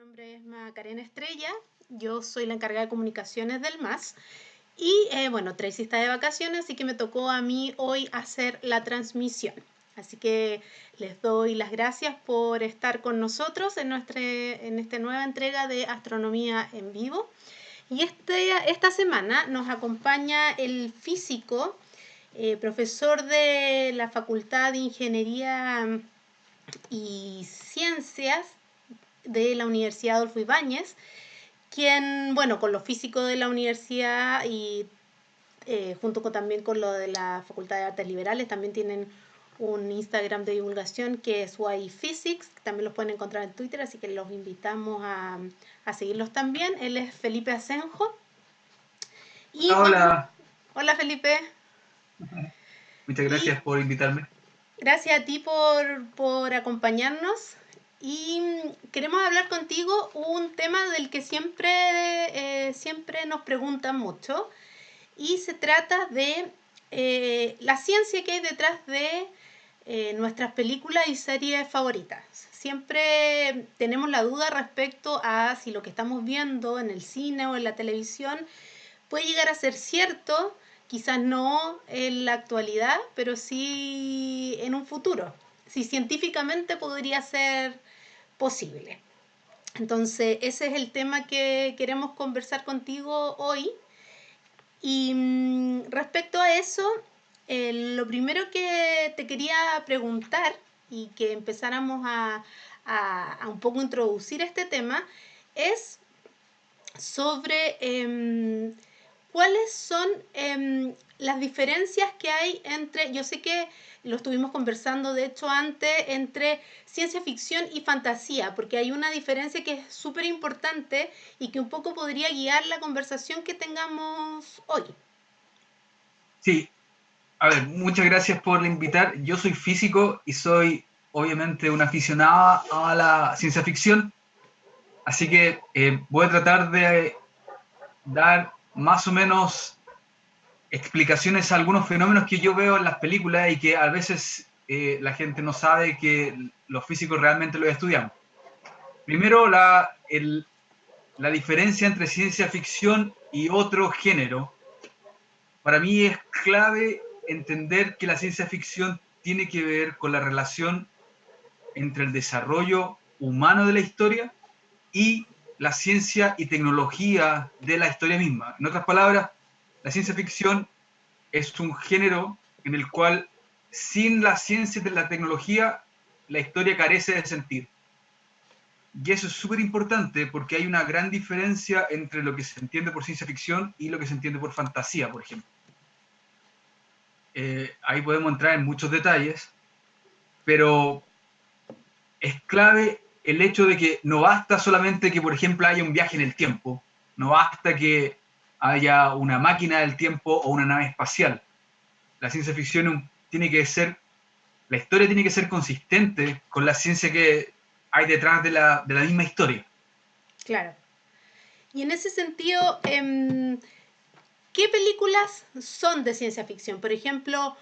nombre es Macarena Estrella, yo soy la encargada de comunicaciones del MAS y bueno, Tracy está de vacaciones, así que me tocó a mí hoy hacer la transmisión. Así que les doy las gracias por estar con nosotros en esta nueva entrega de Astronomía en Vivo. Y esta semana nos acompaña el físico, profesor de la Facultad de Ingeniería y Ciencias de la Universidad Adolfo Ibáñez, quien, bueno, con los físicos de la universidad y junto también con lo de la Facultad de Artes Liberales, también tienen un Instagram de divulgación que es YPhysics, Physics, también los pueden encontrar en Twitter, así que los invitamos a seguirlos también. Él es Felipe Asenjo. Y Hola, bueno, hola. hola Felipe. Muchas Y gracias por invitarme. gracias a ti por acompañarnos. Y queremos hablar contigo un tema del que siempre nos preguntan mucho. Y se trata de la ciencia que hay detrás de nuestras películas y series favoritas. Siempre tenemos la duda respecto a si lo que estamos viendo en el cine o en la televisión puede llegar a ser cierto, quizás no en la actualidad, pero sí en un futuro. Si científicamente podría ser posible. Entonces, ese es el tema que queremos conversar contigo hoy. Y respecto a eso, lo primero que te quería preguntar y que empezáramos a un poco introducir este tema es sobre cuáles son las diferencias que hay entre, yo sé que lo estuvimos conversando de hecho antes, entre ciencia ficción y fantasía, porque hay una diferencia que es súper importante y que un poco podría guiar la conversación que tengamos hoy. Sí, a ver, muchas gracias por invitar. Yo soy físico y soy obviamente un aficionado a la ciencia ficción, así que voy a tratar de dar más o menos explicaciones a algunos fenómenos que yo veo en las películas y que a veces la gente no sabe que los físicos realmente los estudiamos. Primero, la diferencia entre ciencia ficción y otro género. Para mí es clave entender que la ciencia ficción tiene que ver con la relación entre el desarrollo humano de la historia y la ciencia y tecnología de la historia misma. En otras palabras, la ciencia ficción es un género en el cual sin la ciencia y la tecnología la historia carece de sentido. Y eso es súper importante porque hay una gran diferencia entre lo que se entiende por ciencia ficción y lo que se entiende por fantasía, por ejemplo. Ahí podemos entrar en muchos detalles, pero es clave el hecho de que no basta solamente que, por ejemplo, haya un viaje en el tiempo, no basta que haya una máquina del tiempo o una nave espacial. La ciencia ficción tiene que ser, la historia tiene que ser consistente con la ciencia que hay detrás de la misma historia. Claro. Y en ese sentido, ¿qué películas son de ciencia ficción? Por ejemplo,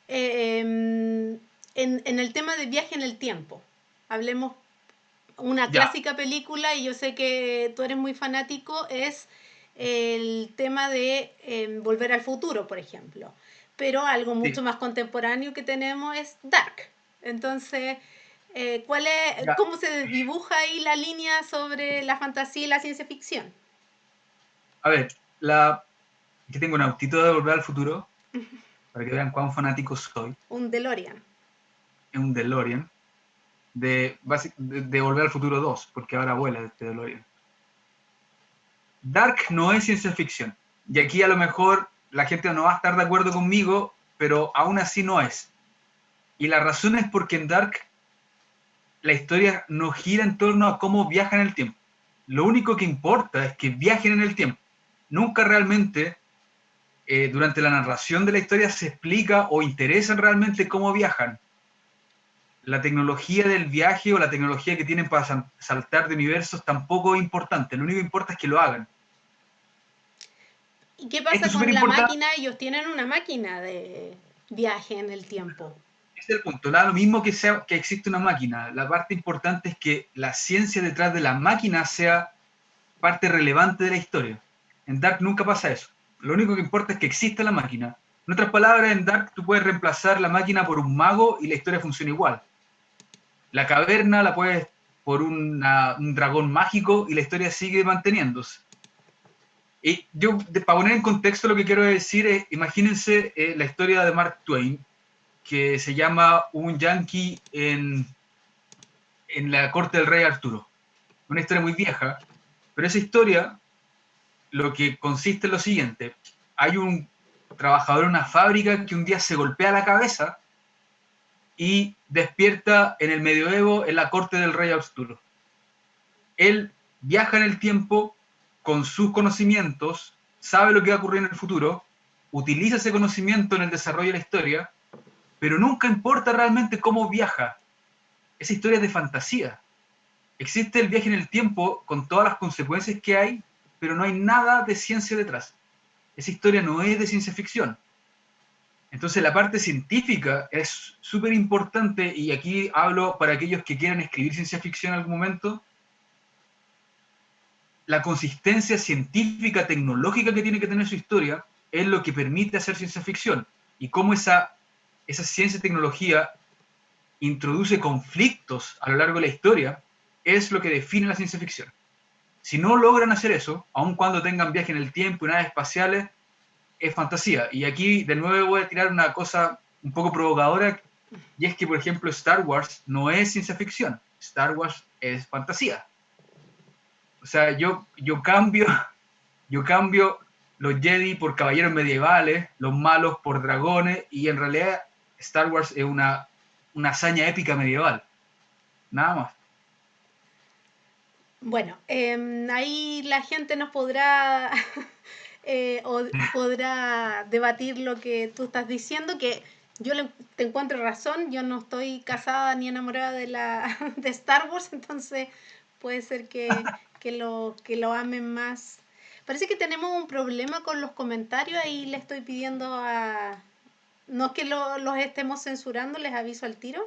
en el tema de viaje en el tiempo. Hablemos una Ya, clásica película, y yo sé que tú eres muy fanático, es el tema de Volver al Futuro, por ejemplo. Pero algo mucho sí, más contemporáneo que tenemos es Dark. Entonces, ya. ¿cómo se dibuja ahí la línea sobre la fantasía y la ciencia ficción? A ver, aquí tengo un autito de Volver al Futuro, para que vean cuán fanático soy. Un DeLorean. Es un DeLorean de Volver al Futuro 2, porque ahora vuela este DeLorean. Dark no es ciencia ficción. Y aquí a lo mejor la gente no va a estar de acuerdo conmigo, pero aún así no es. Y la razón es porque en Dark la historia no gira en torno a cómo viajan en el tiempo. Lo único que importa es que viajen en el tiempo. Nunca realmente durante la narración de la historia se explica o interesa realmente cómo viajan. La tecnología del viaje o la tecnología que tienen para saltar de universos tampoco es importante. Lo único que importa es que lo hagan. ¿Y qué Esto pasa es súper con la importante. máquina? Ellos tienen una máquina de viaje en el tiempo. Ese es el punto. Nada, lo mismo que existe una máquina. La parte importante es que la ciencia detrás de la máquina sea parte relevante de la historia. En Dark nunca pasa eso. Lo único que importa es que exista la máquina. En otras palabras, en Dark tú puedes reemplazar la máquina por un mago y la historia funciona igual. La caverna la puedes por un dragón mágico y la historia sigue manteniéndose. Y yo, para poner en contexto lo que quiero decir es, imagínense la historia de Mark Twain, que se llama Un Yankee en la corte del rey Arturo. Una historia muy vieja, pero esa historia lo que consiste en lo siguiente. Hay un trabajador en una fábrica que un día se golpea la cabeza y despierta en el medioevo en la corte del rey Arturo. Él viaja en el tiempo con sus conocimientos, sabe lo que va a ocurrir en el futuro, utiliza ese conocimiento en el desarrollo de la historia, pero nunca importa realmente cómo viaja. Esa historia es de fantasía. Existe el viaje en el tiempo con todas las consecuencias que hay, pero no hay nada de ciencia detrás. Esa historia no es de ciencia ficción. Entonces la parte científica es súper importante, y aquí hablo para aquellos que quieran escribir ciencia ficción en algún momento. La consistencia científica, tecnológica que tiene que tener su historia es lo que permite hacer ciencia ficción. Y cómo esa ciencia y tecnología introduce conflictos a lo largo de la historia es lo que define la ciencia ficción. Si no logran hacer eso, aun cuando tengan viaje en el tiempo y naves espaciales, es fantasía. Y aquí de nuevo voy a tirar una cosa un poco provocadora, y es que, por ejemplo, Star Wars no es ciencia ficción. Star Wars es fantasía. O sea, yo cambio los Jedi por caballeros medievales, los malos por dragones, y en realidad Star Wars es una hazaña épica medieval. Nada más. Bueno, ahí la gente nos podrá o podrá debatir lo que tú estás diciendo, que te encuentro razón. Yo no estoy casada ni enamorada de Star Wars, entonces puede ser que lo amen más. Parece que tenemos un problema con los comentarios, ahí le estoy pidiendo a... No es que los estemos censurando, les aviso al tiro.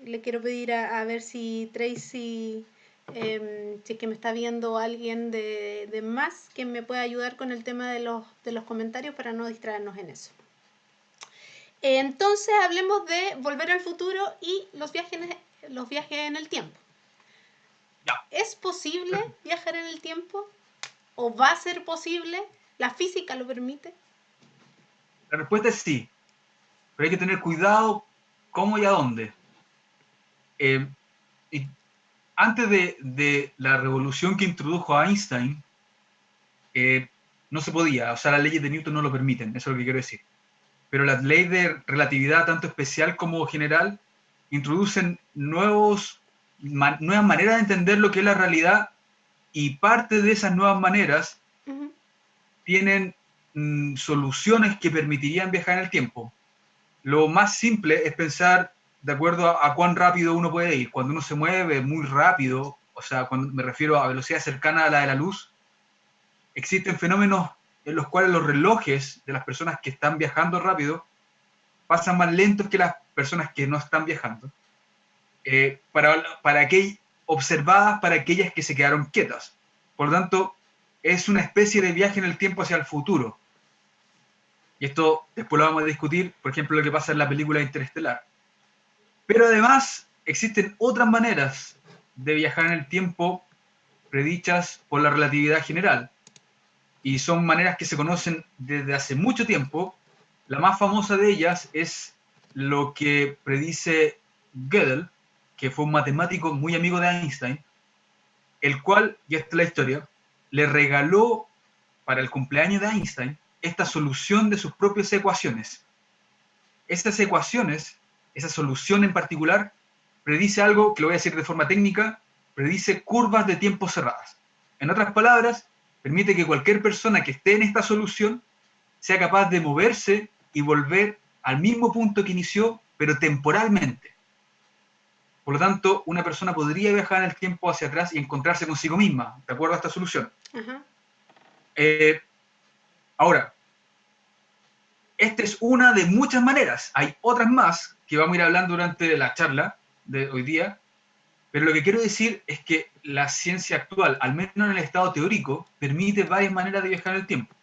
Le quiero pedir a ver si Tracy, si es que me está viendo alguien de más, que me pueda ayudar con el tema de los comentarios para no distraernos en eso. Entonces hablemos de Volver al Futuro y los viajes en el tiempo. Ya. ¿Es posible viajar en el tiempo? ¿O va a ser posible? ¿La física lo permite? La respuesta es sí, pero hay que tener cuidado cómo y a dónde. Y antes de la revolución que introdujo Einstein, no se podía. O sea, las leyes de Newton no lo permiten, eso es lo que quiero decir. Pero las leyes de relatividad, tanto especial como general, introducen nuevas maneras de entender lo que es la realidad, y parte de esas nuevas maneras tienen soluciones que permitirían viajar en el tiempo. Lo más simple es pensar de acuerdo a cuán rápido uno puede ir. Cuando uno se mueve muy rápido, o sea, cuando me refiero a velocidad cercana a la de la luz, existen fenómenos en los cuales los relojes de las personas que están viajando rápido pasan más lentos que las personas que no están viajando, observadas para aquellas que se quedaron quietas. Por lo tanto, es una especie de viaje en el tiempo hacia el futuro. Y esto después lo vamos a discutir, por ejemplo, lo que pasa en la película Interestelar. Pero además existen otras maneras de viajar en el tiempo predichas por la relatividad general. Y son maneras que se conocen desde hace mucho tiempo. La más famosa de ellas es lo que predice Gödel, que fue un matemático muy amigo de Einstein, el cual, y esta es la historia, le regaló para el cumpleaños de Einstein esta solución de sus propias ecuaciones. Estas ecuaciones, esa solución en particular, predice algo que lo voy a decir de forma técnica, predice curvas de tiempo cerradas. En otras palabras, permite que cualquier persona que esté en esta solución sea capaz de moverse y volver al mismo punto que inició, pero temporalmente. Por lo tanto, una persona podría viajar en el tiempo hacia atrás y encontrarse consigo misma, de acuerdo a esta solución. Ajá. Ahora, esta es una de muchas maneras. Hay otras más que vamos a ir hablando durante la charla de hoy día, pero lo que quiero decir es que la ciencia actual, al menos en el estado teórico, permite varias maneras de viajar en el tiempo.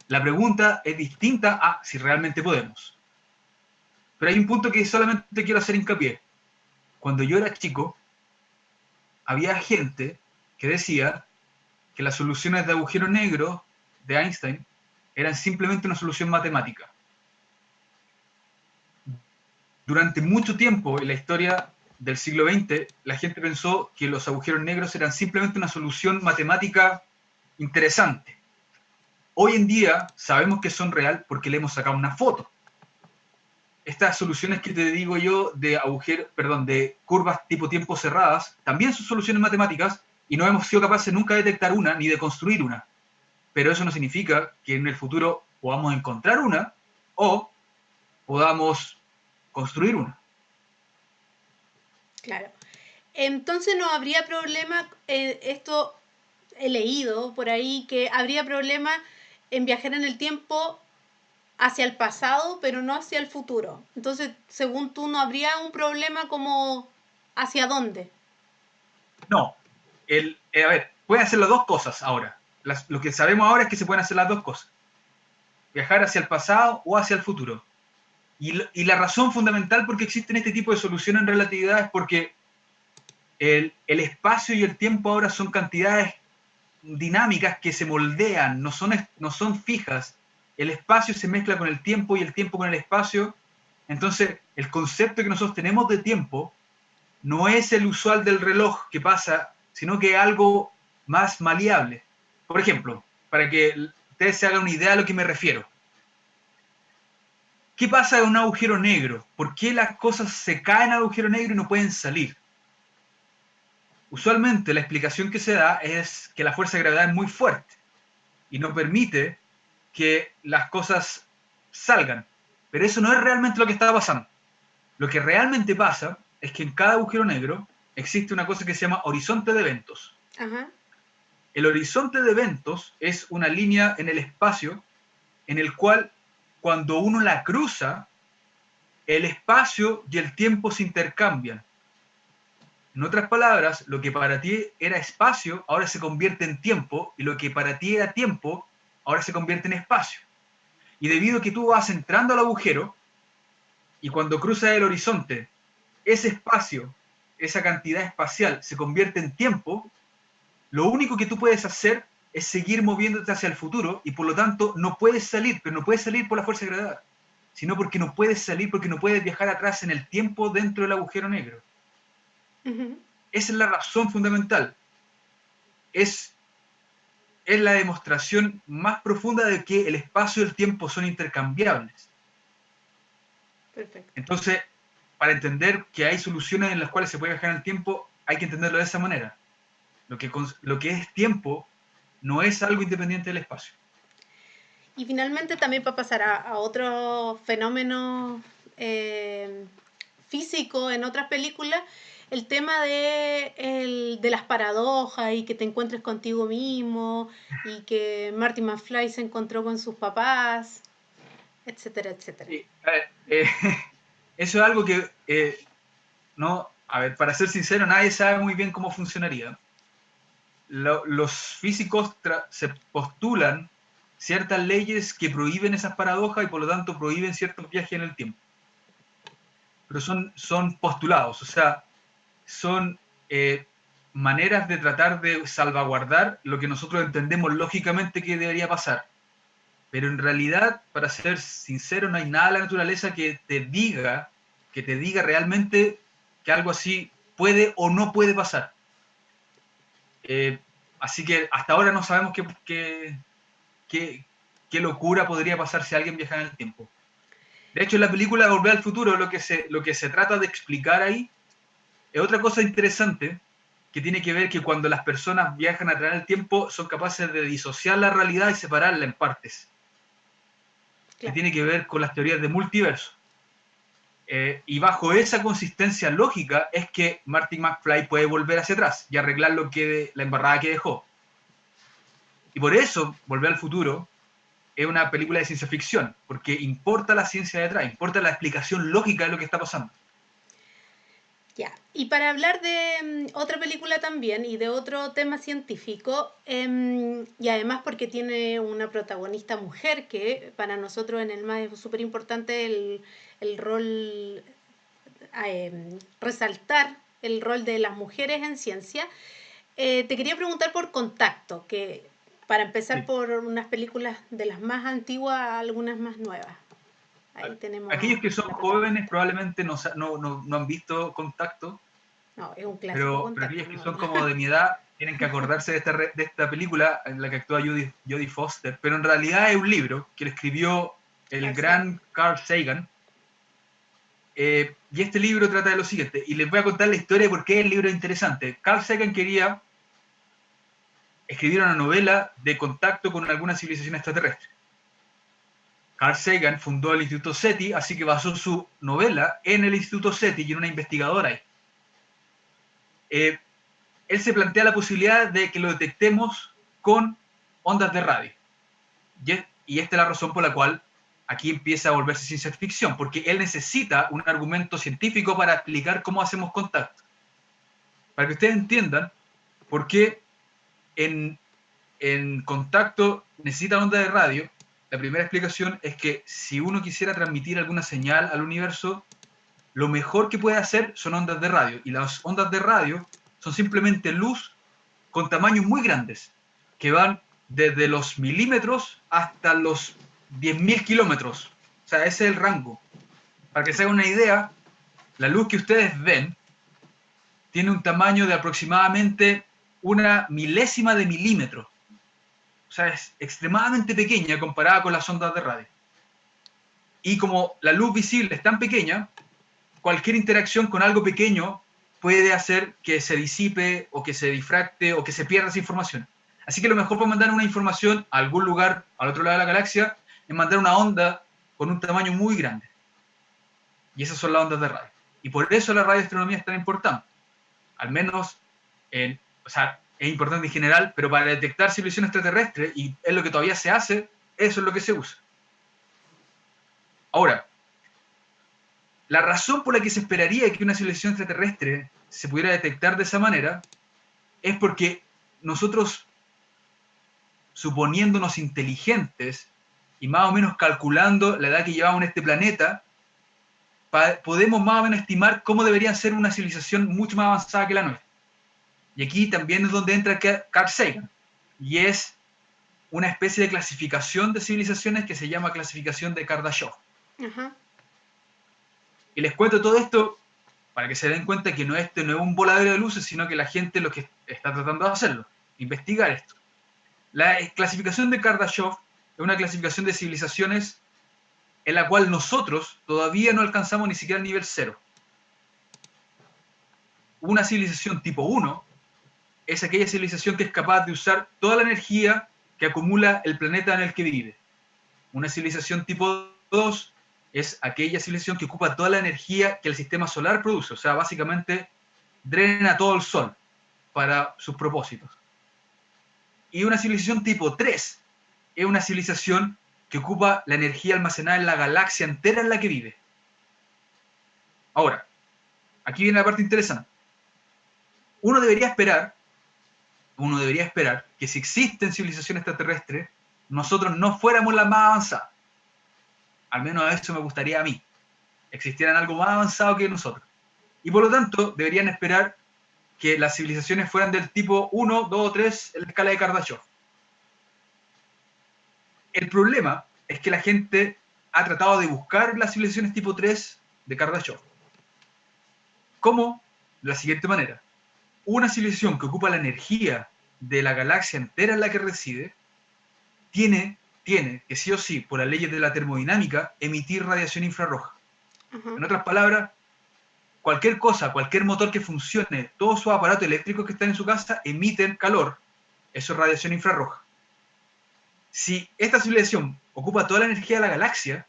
La pregunta es distinta a si realmente podemos. Pero hay un punto que solamente quiero hacer hincapié. Cuando yo era chico, había gente que decía que las soluciones de agujero negro de Einstein eran simplemente una solución matemática. Durante mucho tiempo en la historia del siglo XX, la gente pensó que los agujeros negros eran simplemente una solución matemática interesante. Hoy en día sabemos que son real porque le hemos sacado una foto. Estas soluciones que te digo yo de curvas tipo tiempo cerradas, también son soluciones matemáticas y no hemos sido capaces nunca de detectar una ni de construir una. Pero eso no significa que en el futuro podamos encontrar una o podamos construir una. Claro. Entonces no habría problema, esto he leído por ahí, que habría problema en viajar en el tiempo hacia el pasado, pero no hacia el futuro. Entonces, según tú, no habría un problema como hacia dónde. No, a ver, pueden hacer las dos cosas ahora. Lo que sabemos ahora es que se pueden hacer las dos cosas. Viajar hacia el pasado o hacia el futuro. Y la razón fundamental por qué existen este tipo de soluciones en relatividad es porque el espacio y el tiempo ahora son cantidades dinámicas que se moldean, no son fijas. El espacio se mezcla con el tiempo y el tiempo con el espacio. Entonces, el concepto que nosotros tenemos de tiempo no es el usual del reloj que pasa, sino que es algo más maleable. Por ejemplo, para que ustedes se hagan una idea de a lo que me refiero. ¿Qué pasa en un agujero negro? ¿Por qué las cosas se caen al agujero negro y no pueden salir? Usualmente la explicación que se da es que la fuerza de gravedad es muy fuerte y no permite que las cosas salgan. Pero eso no es realmente lo que está pasando. Lo que realmente pasa es que en cada agujero negro existe una cosa que se llama horizonte de eventos. Ajá. El horizonte de eventos es una línea en el espacio en el cual cuando uno la cruza, el espacio y el tiempo se intercambian. En otras palabras, lo que para ti era espacio ahora se convierte en tiempo y lo que para ti era tiempo ahora se convierte en espacio. Y debido a que tú vas entrando al agujero y cuando cruzas el horizonte, ese espacio, esa cantidad espacial se convierte en tiempo, lo único que tú puedes hacer es seguir moviéndote hacia el futuro y por lo tanto no puedes salir, pero no puedes salir por la fuerza de gravedad, sino porque no puedes salir, porque no puedes viajar atrás en el tiempo dentro del agujero negro. Uh-huh. Esa es la razón fundamental. Es la demostración más profunda de que el espacio y el tiempo son intercambiables. Perfecto. Entonces, para entender que hay soluciones en las cuales se puede viajar en el tiempo, hay que entenderlo de esa manera. Lo que es tiempo no es algo independiente del espacio. Y finalmente también para pasar a otro fenómeno físico en otras películas, el tema de las paradojas y que te encuentres contigo mismo y que Marty McFly se encontró con sus papás, etcétera, etcétera. Sí, eso es algo que, no, a ver, para ser sincero, nadie sabe muy bien cómo funcionaría. Los físicos se postulan ciertas leyes que prohíben esas paradojas y por lo tanto prohíben ciertos viajes en el tiempo. Pero son postulados, o sea, son maneras de tratar de salvaguardar lo que nosotros entendemos lógicamente que debería pasar. Pero en realidad, para ser sincero, no hay nada en la naturaleza que te diga realmente que algo así puede o no puede pasar. Así que hasta ahora no sabemos qué locura podría pasar si alguien viaja en el tiempo. De hecho, en la película Volver al Futuro, lo que se trata de explicar ahí es otra cosa interesante que tiene que ver que cuando las personas viajan a través del tiempo son capaces de disociar la realidad y separarla en partes. Que Claro. tiene que ver con las teorías de multiverso. Y bajo esa consistencia lógica es que Marty McFly puede volver hacia atrás y arreglar la embarrada que dejó. Y por eso, Volver al Futuro es una película de ciencia ficción, porque importa la ciencia detrás, importa la explicación lógica de lo que está pasando. Ya, y para hablar de otra película también y de otro tema científico, y además porque tiene una protagonista mujer que para nosotros en el MAE es súper importante el rol, resaltar el rol de las mujeres en ciencia, te quería preguntar por Contacto, que para empezar Sí. por unas películas de las más antiguas a algunas más nuevas. Ahí tenemos Aquellos que son la protagonista. jóvenes probablemente no han visto Contacto, No, es un clásico pero Contacto, aquellos que ¿no? son como de mi edad tienen que acordarse de esta película en la que actúa Jodie Foster, pero en realidad es un libro que lo escribió el Carl Sagan. gran Carl Sagan, y este libro trata de lo siguiente, y les voy a contar la historia de por qué el libro es interesante. Carl Sagan quería escribir una novela de contacto con alguna civilización extraterrestre. Carl Sagan fundó el Instituto SETI, así que basó su novela en el Instituto SETI y en una investigadora ahí. Él se plantea la posibilidad de que lo detectemos con ondas de radio. Y esta es la razón por la cual aquí empieza a volverse ciencia ficción, porque él necesita un argumento científico para explicar cómo hacemos contacto. Para que ustedes entiendan por qué en contacto necesitan ondas de radio, la primera explicación es que si uno quisiera transmitir alguna señal al universo, lo mejor que puede hacer son ondas de radio. Y las ondas de radio son simplemente luz con tamaños muy grandes, que van desde los milímetros hasta los 10.000 kilómetros. O sea, ese es el rango. Para que se hagan una idea, la luz que ustedes ven tiene un tamaño de aproximadamente una milésima de milímetro. O sea, es extremadamente pequeña comparada con las ondas de radio. Y como la luz visible es tan pequeña, cualquier interacción con algo pequeño puede hacer que se disipe o que se difracte o que se pierda esa información. Así que lo mejor para mandar una información a algún lugar al otro lado de la galaxia es mandar una onda con un tamaño muy grande. Y esas son las ondas de radio. Y por eso la radioastronomía es tan importante. Al menos, o sea, es importante en general, pero para detectar civilización extraterrestre, y es lo que todavía se hace, eso es lo que se usa. Ahora, la razón por la que se esperaría que una civilización extraterrestre se pudiera detectar de esa manera es porque nosotros, suponiéndonos inteligentes y más o menos calculando la edad que llevamos en este planeta, podemos más o menos estimar cómo debería ser una civilización mucho más avanzada que la nuestra. Y aquí también es donde entra Carl Sagan, y es una especie de clasificación de civilizaciones que se llama clasificación de Kardashev. Ajá. Y les cuento todo esto para que se den cuenta que este no es un voladero de luces, sino que la gente lo que está tratando de hacerlo, investigar esto. La clasificación de Kardashev es una clasificación de civilizaciones en la cual nosotros todavía no alcanzamos ni siquiera el nivel 0. Una civilización tipo 1 es aquella civilización que es capaz de usar toda la energía que acumula el planeta en el que vive. Una civilización tipo 2 es aquella civilización que ocupa toda la energía que el sistema solar produce, o sea, básicamente drena todo el sol para sus propósitos. Y una civilización tipo 3 es una civilización que ocupa la energía almacenada en la galaxia entera en la que vive. Ahora, aquí viene la parte interesante. Uno debería esperar que si existen civilizaciones extraterrestres, nosotros no fuéramos las más avanzadas. Al menos eso me gustaría a mí. Existieran algo más avanzado que nosotros. Y por lo tanto, deberían esperar que las civilizaciones fueran del tipo 1, 2 o 3 en la escala de Kardashev. El problema es que la gente ha tratado de buscar las civilizaciones tipo 3 de Kardashev. ¿Cómo? De la siguiente manera. Una civilización que ocupa la energía de la galaxia entera en la que reside, tiene que sí o sí, por las leyes de la termodinámica, emitir radiación infrarroja. Ajá. En otras palabras, cualquier cosa, cualquier motor que funcione, todos sus aparatos eléctricos que están en su casa emiten calor. Eso es radiación infrarroja. Si esta civilización ocupa toda la energía de la galaxia,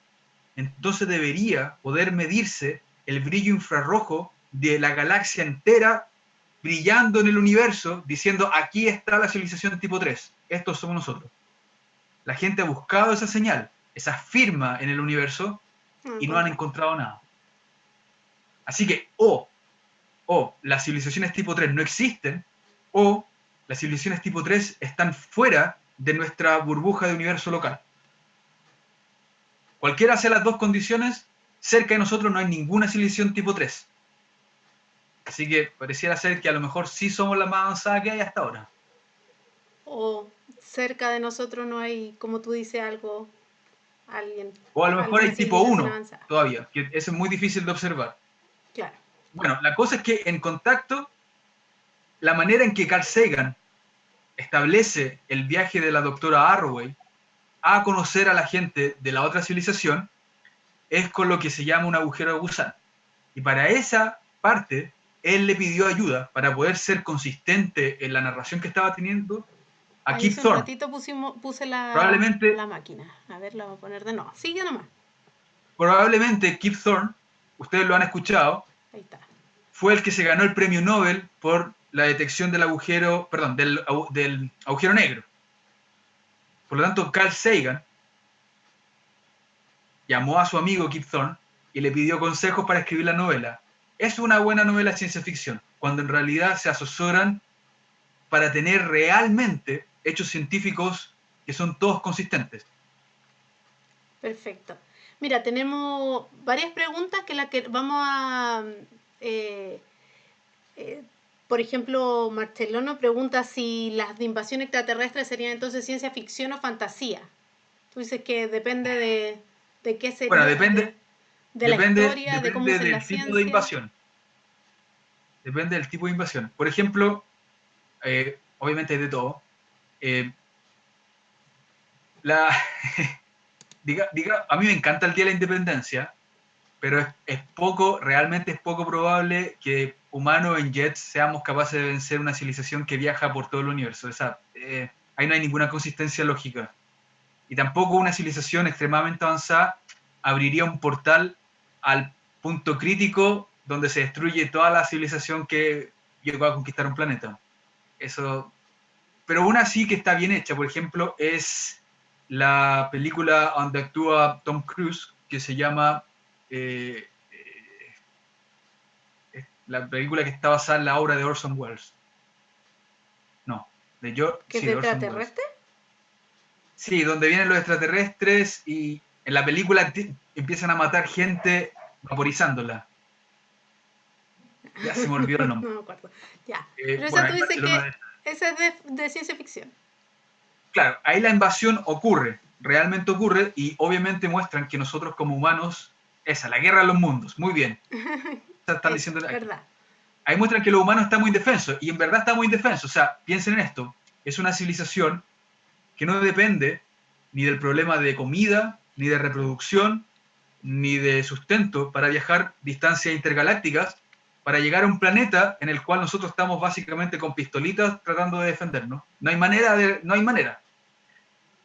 entonces debería poder medirse el brillo infrarrojo de la galaxia entera brillando en el universo, diciendo aquí está la civilización tipo 3, estos somos nosotros. La gente ha buscado esa señal, esa firma en el universo, y no han encontrado nada. Así que o las civilizaciones tipo 3 no existen, o las civilizaciones tipo 3 están fuera de nuestra burbuja de universo local. Cualquiera sea las dos condiciones, cerca de nosotros no hay ninguna civilización tipo 3. Así que pareciera ser que a lo mejor sí somos la más avanzada que hay hasta ahora. O cerca de nosotros no hay, como tú dices, alguien, O a lo mejor alguna hay tipo civilización 1 avanzada. todavía, que eso es muy difícil de observar. Claro. Bueno, la cosa es que en Contacto, la manera en que Carl Sagan establece el viaje de la doctora Arroway a conocer a la gente de la otra civilización es con lo que se llama un agujero de gusano. Y para esa parte, él le pidió ayuda para poder ser consistente en la narración que estaba teniendo a Ahí Kip hace un Thorne. ratito puse la Probablemente, máquina. A ver, la voy a poner de nuevo. Sigue nomás. probablemente Kip Thorne, ustedes lo han escuchado, Ahí está. fue el que se ganó el premio Nobel por la detección del agujero, perdón, del agujero negro. Por lo tanto, Carl Sagan llamó a su amigo Kip Thorne y le pidió consejos para escribir la novela. Es una buena novela de ciencia ficción, cuando en realidad se asesoran para tener realmente hechos científicos que son todos consistentes. Perfecto. Mira, tenemos varias preguntas que vamos a... eh, eh, por ejemplo, Marcelino pregunta si las de invasión extraterrestre serían entonces ciencia ficción o fantasía. Tú dices que depende de qué Bueno, sería, de la historia, de cómo depende usen la del tipo de ciencia. invasión. Depende del tipo de invasión. Por ejemplo, obviamente hay de todo. Eh, la, a mí me encanta el Día de la Independencia, pero realmente es poco probable que humanos en jets seamos capaces de vencer una civilización que viaja por todo el universo. Ahí no hay ninguna consistencia lógica. Y tampoco una civilización extremadamente avanzada abriría un portal al punto crítico donde se destruye toda la civilización que llegó a conquistar un planeta. Eso, pero una sí que está bien hecha, por ejemplo, es la película donde actúa Tom Cruise, que se llama la película que está basada en la obra de Orson Welles. No, ¿Que es sí, de de Orson Welles. extraterrestre? Sí, donde vienen los extraterrestres y en la película empiezan a matar gente vaporizándola. Ya se me olvidó el nombre. No me acuerdo. Ya. Pero esa Bueno, tú en dices Barcelona. que esa es de ciencia ficción. Claro, ahí la invasión ocurre, realmente ocurre, y obviamente muestran que nosotros como humanos, la guerra de los mundos, muy bien. Están Eso, diciendo aquí. ¿verdad? Ahí muestran que los humanos están muy indefensos, y en verdad están muy indefensos. O sea, piensen en esto, es una civilización que no depende ni del problema de comida, ni de reproducción, ni de sustento para viajar distancias intergalácticas, para llegar a un planeta en el cual nosotros estamos básicamente con pistolitas tratando de defendernos. No hay manera.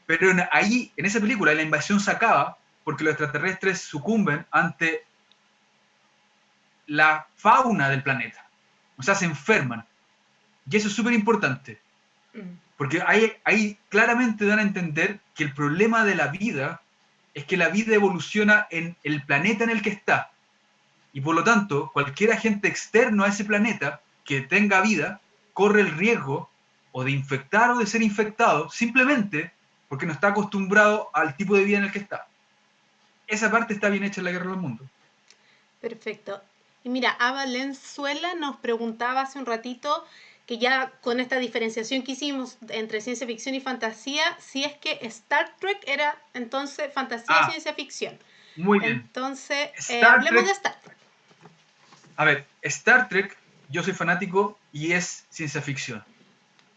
Pero ahí, en esa película, la invasión se acaba porque los extraterrestres sucumben ante la fauna del planeta. O sea, se enferman. Y eso es súper importante. Mm. Porque ahí claramente dan a entender que el problema de la vida es que la vida evoluciona en el planeta en el que está. Y por lo tanto, cualquier agente externo a ese planeta que tenga vida corre el riesgo o de infectar o de ser infectado simplemente porque no está acostumbrado al tipo de vida en el que está. Esa parte está bien hecha en la Guerra de los Mundos. Perfecto. Y mira, Ava Lenzuela nos preguntaba hace un ratito que ya con esta diferenciación que hicimos entre ciencia ficción y fantasía, si es que Star Trek era entonces fantasía o Ah, ciencia ficción. muy bien. Entonces, Star hablemos de Trek, Star Trek. a ver, Star Trek, yo soy fanático y es ciencia ficción.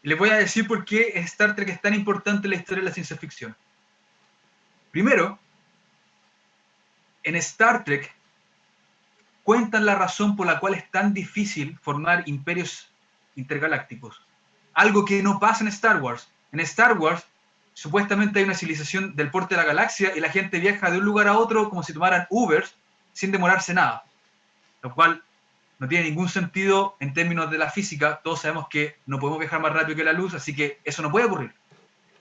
Les voy a decir por qué Star Trek es tan importante en la historia de la ciencia ficción. Primero, en Star Trek cuentan la razón por la cual es tan difícil formar imperios intergalácticos. Algo que no pasa en Star Wars. En Star Wars, supuestamente hay una civilización del porte de la galaxia y la gente viaja de un lugar a otro como si tomaran Ubers sin demorarse nada. Lo cual no tiene ningún sentido en términos de la física. Todos sabemos que no podemos viajar más rápido que la luz, así que eso no puede ocurrir.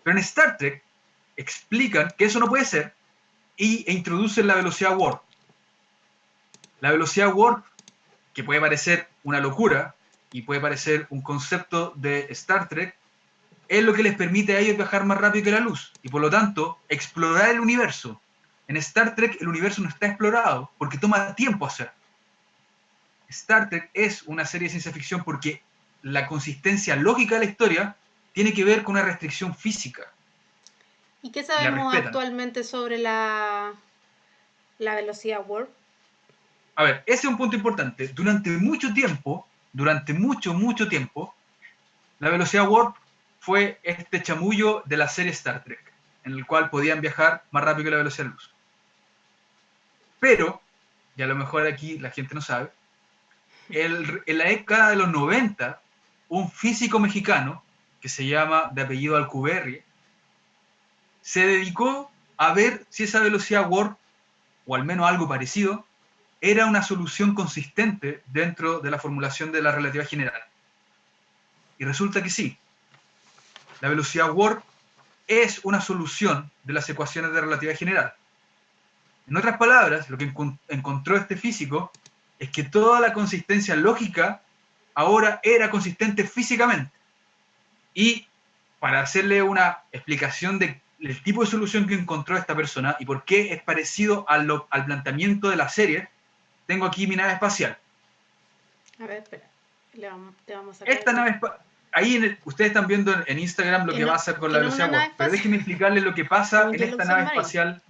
Pero en Star Trek explican que eso no puede ser e introducen la velocidad warp. La velocidad warp, que puede parecer una locura y puede parecer un concepto de Star Trek, es lo que les permite a ellos viajar más rápido que la luz y por lo tanto explorar el universo. En Star Trek el universo no está explorado porque toma tiempo hacer. Star Trek es una serie de ciencia ficción porque la consistencia lógica de la historia tiene que ver con una restricción física. ¿Y qué Y la sabemos respetan. actualmente sobre la velocidad warp? A ver, ese es un punto importante. Durante mucho tiempo, mucho tiempo, la velocidad warp fue este chamullo de la serie Star Trek, en el cual podían viajar más rápido que la velocidad de luz. Pero, y a lo mejor aquí la gente no sabe, en la década de los 90, un físico mexicano, que se llama de apellido Alcubierre, se dedicó a ver si esa velocidad warp, o al menos algo parecido, era una solución consistente dentro de la formulación de la relatividad general. Y resulta que sí. La velocidad warp es una solución de las ecuaciones de relatividad general. En otras palabras, lo que encontró este físico es que toda la consistencia lógica ahora era consistente físicamente. Y para hacerle una explicación del tipo de solución que encontró esta persona y por qué es parecido al planteamiento de la serie, tengo aquí mi nave espacial. A ver, espera. Te vamos a sacar Esta aquí. nave espacial, ahí ustedes están viendo en Instagram lo que va a hacer con Que la no es una velocidad nave warp, pero espacial, déjenme explicarles lo que es pasa un en Yellow esta nave Submarine. espacial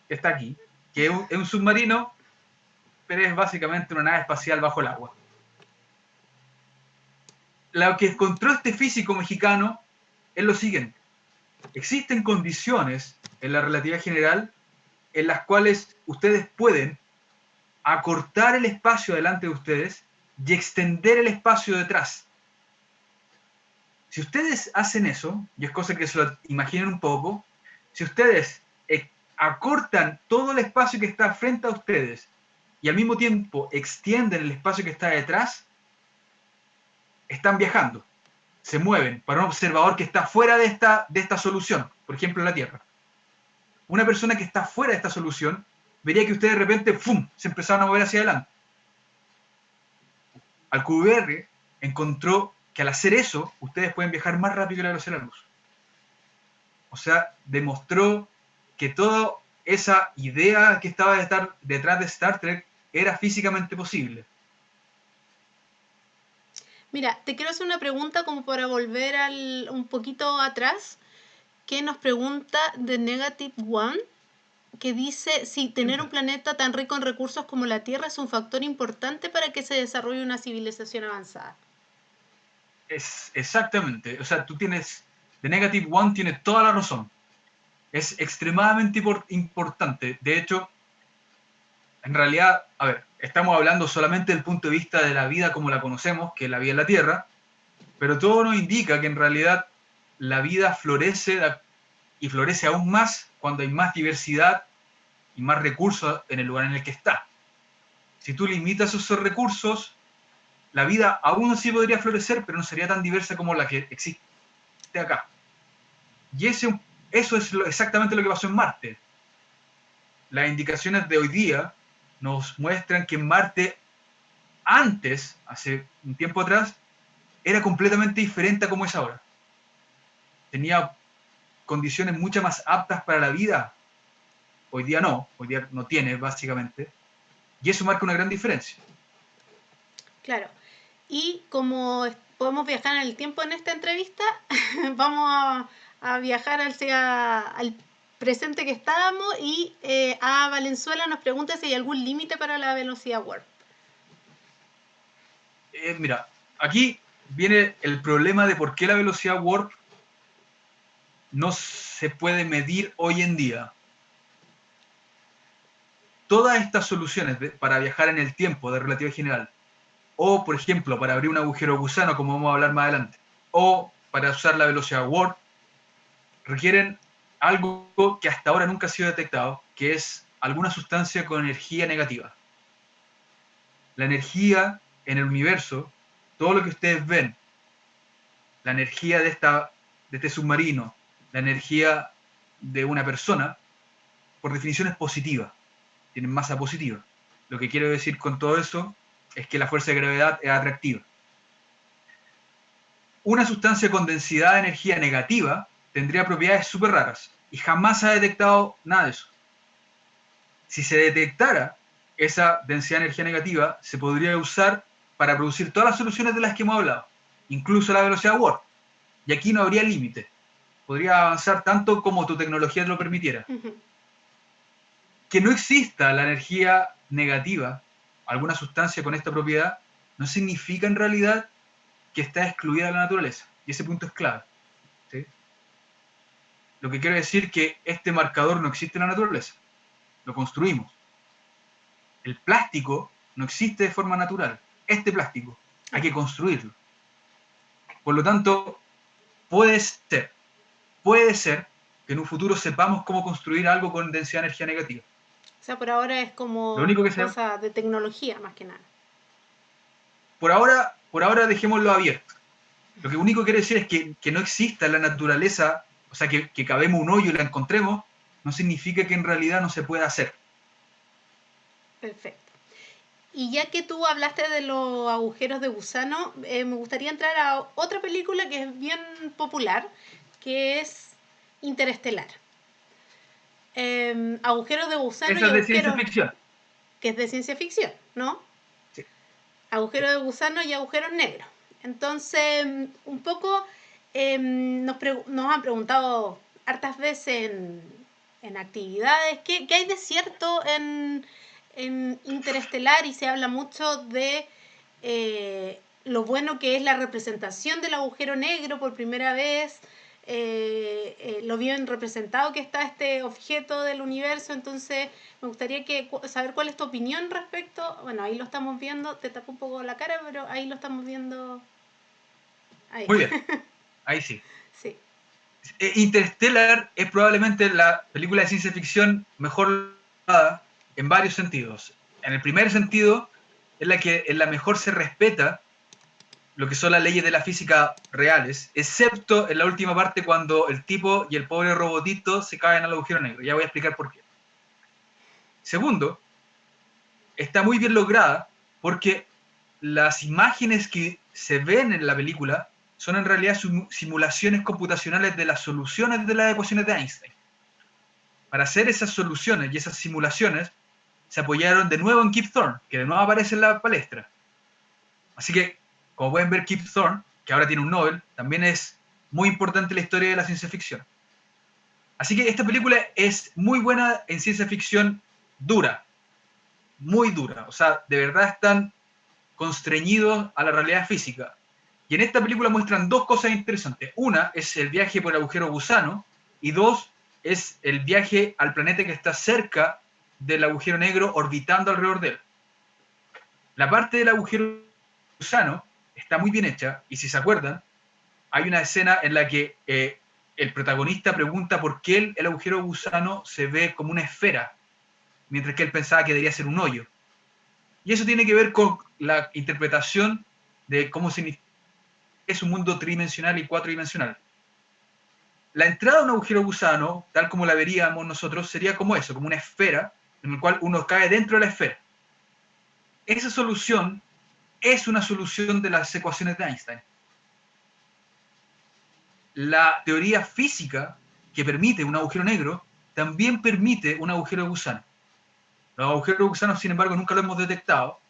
que está aquí, que es un submarino, pero es básicamente una nave espacial bajo el agua. Lo que encontró este físico mexicano es lo siguiente. Existen condiciones en la relatividad general en las cuales ustedes pueden acortar el espacio delante de ustedes y extender el espacio detrás. Si ustedes hacen eso, y es cosa que se lo imaginen un poco, si ustedes acortan todo el espacio que está frente a ustedes y al mismo tiempo extienden el espacio que está detrás, están viajando, se mueven para un observador que está fuera de esta solución, por ejemplo la Tierra. Una persona que está fuera de esta solución vería que ustedes de repente ¡fum!, se empezaron a mover hacia adelante. Alcubierre encontró que al hacer eso, ustedes pueden viajar más rápido que la velocidad de la luz. O sea, demostró que toda esa idea que estaba detrás de Star Trek era físicamente posible. Mira, te quiero hacer una pregunta como para volver un poquito atrás, que nos pregunta The Negative One, que dice si tener un planeta tan rico en recursos como la Tierra es un factor importante para que se desarrolle una civilización avanzada. Es exactamente, o sea, The Negative One tiene toda la razón. Es extremadamente importante. De hecho, en realidad, a ver, estamos hablando solamente del punto de vista de la vida como la conocemos, que es la vida en la Tierra, pero todo nos indica que en realidad la vida florece y florece aún más cuando hay más diversidad y más recursos en el lugar en el que está. Si tú limitas esos recursos, la vida aún así podría florecer, pero no sería tan diversa como la que existe acá. Y eso es exactamente lo que pasó en Marte. Las indicaciones de hoy día nos muestran que en Marte, antes, hace un tiempo atrás, era completamente diferente a como es ahora. Tenía condiciones mucho más aptas para la vida. Hoy día no tiene, básicamente. Y eso marca una gran diferencia. Claro. Y como podemos viajar en el tiempo en esta entrevista, vamos a viajar al presente que estábamos y a Valenzuela nos pregunta si hay algún límite para la velocidad warp. Mira, aquí viene el problema de por qué la velocidad warp no se puede medir hoy en día. Todas estas soluciones para viajar en el tiempo de relatividad general, o por ejemplo para abrir un agujero gusano, como vamos a hablar más adelante, o para usar la velocidad warp, requieren algo que hasta ahora nunca ha sido detectado, que es alguna sustancia con energía negativa. La energía en el universo, todo lo que ustedes ven, la energía de este submarino, la energía de una persona, por definición es positiva, tienen masa positiva. Lo que quiero decir con todo eso es que la fuerza de gravedad es atractiva. Una sustancia con densidad de energía negativa tendría propiedades súper raras y jamás se ha detectado nada de eso. Si se detectara esa densidad de energía negativa, se podría usar para producir todas las soluciones de las que hemos hablado, incluso la velocidad warp. Y aquí no habría límite. Podría avanzar tanto como tu tecnología te lo permitiera. Que no exista la energía negativa, alguna sustancia con esta propiedad, no significa en realidad que está excluida de la naturaleza. Y ese punto es clave. ¿Sí? Lo que quiero decir es que este marcador no existe en la naturaleza. Lo construimos. El plástico no existe de forma natural. Este plástico hay que construirlo. Por lo tanto, puede ser que en un futuro sepamos cómo construir algo con densidad de energía negativa. O sea, por ahora es Lo como único que sabemos, cosa de tecnología más que nada. por ahora dejémoslo abierto. Lo que único que quiere decir es que no exista en la naturaleza, o sea, que cavemos un hoyo y la encontremos, no significa que en realidad no se pueda hacer. Perfecto. Y ya que tú hablaste de los agujeros de gusano, me gustaría entrar a otra película que es bien popular, que es Interestelar. Agujeros de gusano y Esa es de ciencia agujeros, ficción. que es de ciencia ficción, ¿no? Sí, Agujeros sí. de gusano y agujeros negros. Entonces, un poco nos han preguntado hartas veces en actividades qué hay de cierto en Interestelar, y se habla mucho de lo bueno que es la representación del agujero negro por primera vez, lo bien representado que está este objeto del universo. Entonces me gustaría saber cuál es tu opinión respecto. Bueno, ahí lo estamos viendo, te tapo un poco la cara, pero ahí lo estamos viendo. Ahí. Muy bien, ahí sí. Sí. Interstellar es probablemente la película de ciencia ficción mejor lograda en varios sentidos. En el primer sentido, es la que en la mejor se respeta lo que son las leyes de la física reales, excepto en la última parte cuando el tipo y el pobre robotito se caen al agujero negro. Ya voy a explicar por qué. Segundo, está muy bien lograda porque las imágenes que se ven en la película son en realidad simulaciones computacionales de las soluciones de las ecuaciones de Einstein. Para hacer esas soluciones y esas simulaciones, se apoyaron de nuevo en Kip Thorne, que de nuevo aparece en la palestra. Así que, como pueden ver, Kip Thorne, que ahora tiene un Nobel, también es muy importante en la historia de la ciencia ficción. Así que esta película es muy buena en ciencia ficción dura, muy dura. O sea, de verdad están constreñidos a la realidad física. Y en esta película muestran dos cosas interesantes. Una es el viaje por el agujero gusano y dos es el viaje al planeta que está cerca del agujero negro orbitando alrededor de él. La parte del agujero gusano está muy bien hecha y si se acuerdan, hay una escena en la que el protagonista pregunta por qué el agujero gusano se ve como una esfera, mientras que él pensaba que debería ser un hoyo. Y eso tiene que ver con la interpretación de cómo es un mundo tridimensional y cuatridimensional. La entrada a un agujero gusano, tal como la veríamos nosotros, sería como eso, como una esfera en la cual uno cae dentro de la esfera. Esa solución es una solución de las ecuaciones de Einstein. La teoría física que permite un agujero negro también permite un agujero de gusano. Los agujeros de gusano, sin embargo, nunca lo hemos detectado.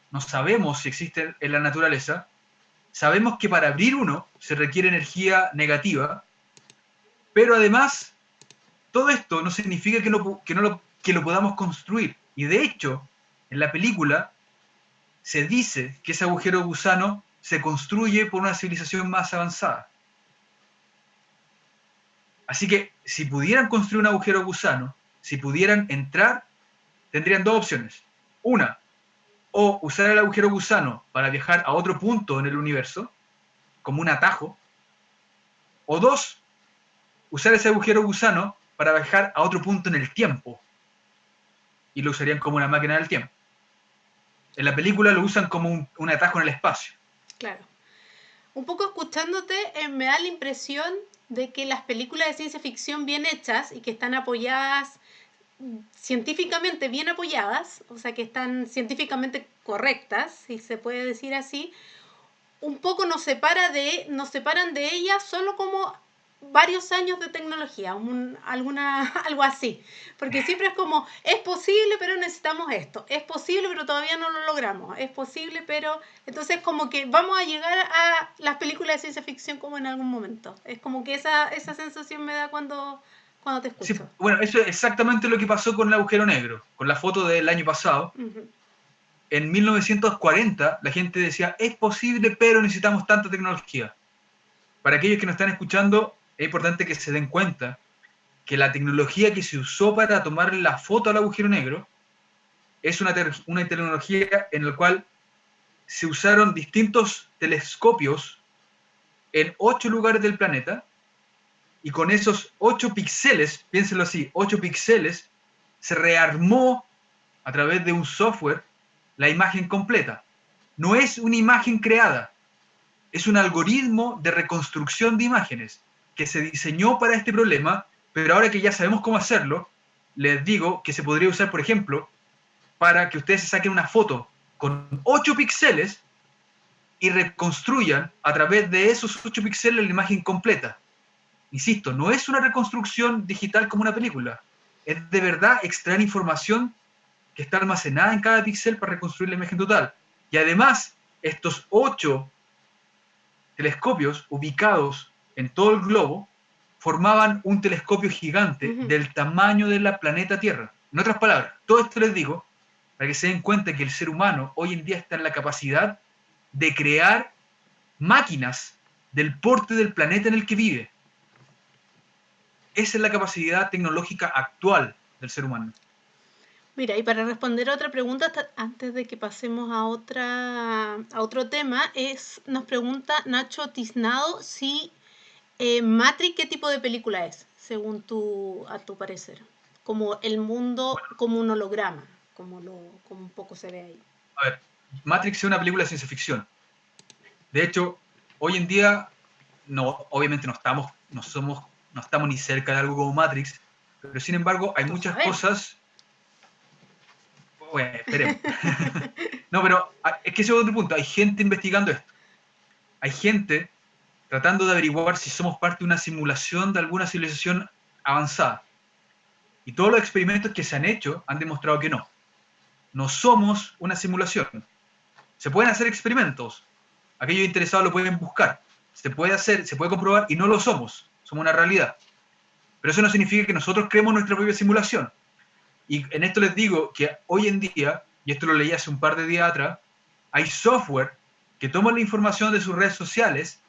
No sabemos si existen en la naturaleza. Sabemos que para abrir uno se requiere energía negativa, pero además todo esto no significa que lo podamos construir. Y de hecho, en la película se dice que ese agujero de gusano se construye por una civilización más avanzada. Así que si pudieran construir un agujero de gusano, si pudieran entrar, tendrían dos opciones. Una, o usar el agujero de gusano para viajar a otro punto en el universo, como un atajo. O dos, usar ese agujero de gusano para viajar a otro punto en el tiempo. Y lo usarían como una máquina del tiempo. En la película lo usan como un atajo en el espacio. Claro. Un poco escuchándote, me da la impresión de que las películas de ciencia ficción bien hechas y que están apoyadas científicamente bien apoyadas, o sea que están científicamente correctas, si se puede decir así, un poco nos separan de ellas solo como varios años de tecnología, algo así. Porque siempre es como, es posible, pero necesitamos esto. Es posible, pero todavía no lo logramos. Es posible, pero... Entonces como que vamos a llegar a las películas de ciencia ficción como en algún momento. Es como que esa sensación me da cuando te Sí, escucho. bueno, eso es exactamente lo que pasó con el agujero negro, con la foto del año pasado. Uh-huh. En 1940 la gente decía, es posible, pero necesitamos tanta tecnología. Para aquellos que nos están escuchando, es importante que se den cuenta que la tecnología que se usó para tomar la foto al agujero negro es una tecnología en la cual se usaron distintos telescopios en 8 lugares del planeta, y con esos 8 píxeles, piénsenlo así, 8 píxeles, se rearmó a través de un software la imagen completa. No es una imagen creada, es un algoritmo de reconstrucción de imágenes que se diseñó para este problema, pero ahora que ya sabemos cómo hacerlo, les digo que se podría usar, por ejemplo, para que ustedes se saquen una foto con 8 píxeles y reconstruyan a través de esos 8 píxeles la imagen completa. Insisto, no es una reconstrucción digital como una película, es de verdad extraer información que está almacenada en cada píxel para reconstruir la imagen total. Y además, estos 8 telescopios ubicados en todo el globo formaban un telescopio gigante Uh-huh. del tamaño de la planeta Tierra. En otras palabras, todo esto les digo para que se den cuenta que el ser humano hoy en día está en la capacidad de crear máquinas del porte del planeta en el que vive. Esa es la capacidad tecnológica actual del ser humano. Mira, y para responder a otra pregunta, antes de que pasemos a otro tema, nos pregunta Nacho Tiznado si Matrix, ¿qué tipo de película es, según a tu parecer? Como el mundo, Bueno, como un holograma, como un poco se ve ahí. a ver, Matrix es una película de ciencia ficción. De hecho, hoy en día, no, obviamente no estamos ni cerca de algo como Matrix, pero sin embargo hay No muchas sabemos. cosas. Bueno, esperemos. No, pero es que ese es otro punto. Hay gente investigando esto. Hay gente tratando de averiguar si somos parte de una simulación de alguna civilización avanzada. Y todos los experimentos que se han hecho han demostrado que no. No somos una simulación. Se pueden hacer experimentos. Aquellos interesados lo pueden buscar. Se puede hacer, se puede comprobar y no lo somos. Somos una realidad. Pero eso no significa que nosotros creemos nuestra propia simulación. Y en esto les digo que hoy en día, y esto lo leí hace un par de días atrás, hay software que toman la información de sus redes sociales,